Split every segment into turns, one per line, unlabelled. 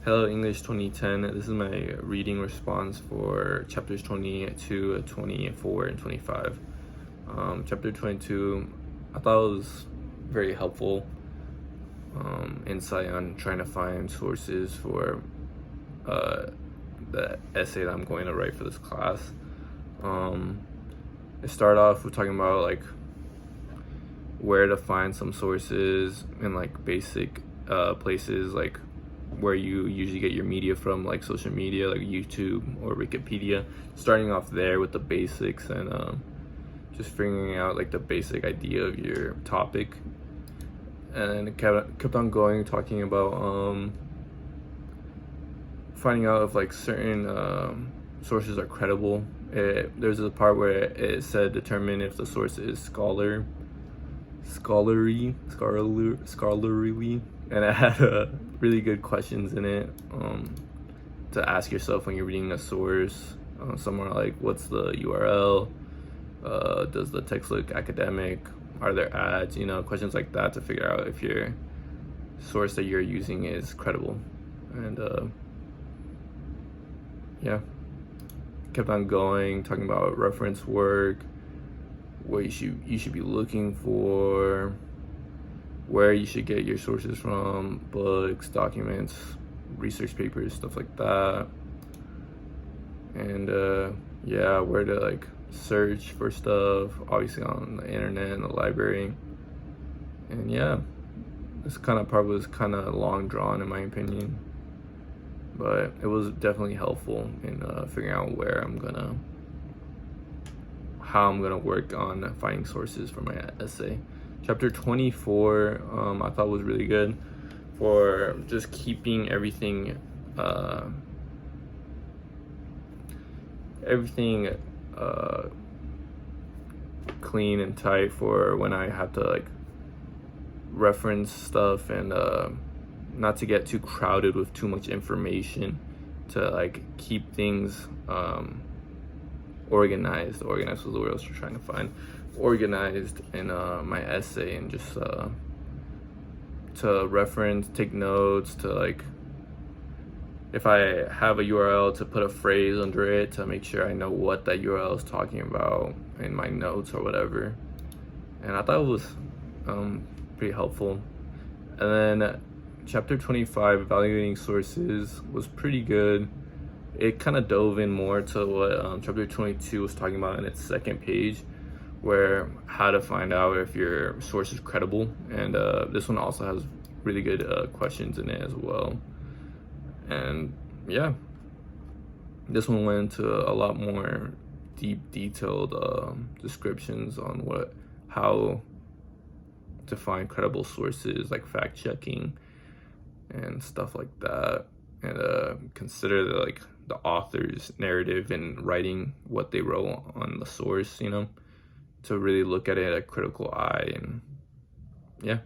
Hello English 2010. This is my reading response for chapters 22, 24, and 25. Chapter 22, I thought it was very helpful insight on trying to find sources for the essay that I'm going to write for this class. It started off with talking about like where to find some sources and like basic places like where you usually get your media from, like social media like YouTube or Wikipedia, starting off there with the basics and just figuring out like the basic idea of your topic. And then it kept on going, talking about finding out if like certain sources are credible. There's a part where it said determine if the source is scholarly, and it had really good questions in it to ask yourself when you're reading a source. Somewhere like, what's the URL? Does the text look academic? Are there ads? Questions like that to figure out if your source that you're using is credible. And yeah, kept on going, talking about reference work, what you should be looking for, where you should get your sources from, books, documents, research papers, stuff like that. And yeah, where to like search for stuff, obviously on the internet and the library. And yeah, this kind of part was kind of long drawn in my opinion, but it was definitely helpful in figuring out how I'm gonna work on finding sources for my essay. Chapter 24, I thought was really good for just keeping everything clean and tight for when I have to like reference stuff, and not to get too crowded with too much information, to like keep things organized was the word I was trying to find, organized in my essay, and just to reference, take notes, to like if I have a URL, to put a phrase under it to make sure I know what that URL is talking about in my notes or whatever. And I thought it was pretty helpful. And then chapter 25, evaluating sources, was pretty good. It kind of dove in more to what chapter 22 was talking about in its second page, where how to find out if your source is credible. And this one also has really good questions in it as well. And yeah, this one went into a lot more detailed descriptions on how to find credible sources, like fact checking and stuff like that, and consider the author's narrative and writing what they wrote on the source, to really look at it at a critical eye. And yeah,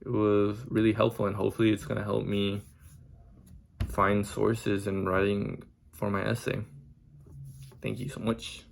it was really helpful, and hopefully it's gonna help me find sources in writing for my essay. Thank you so much.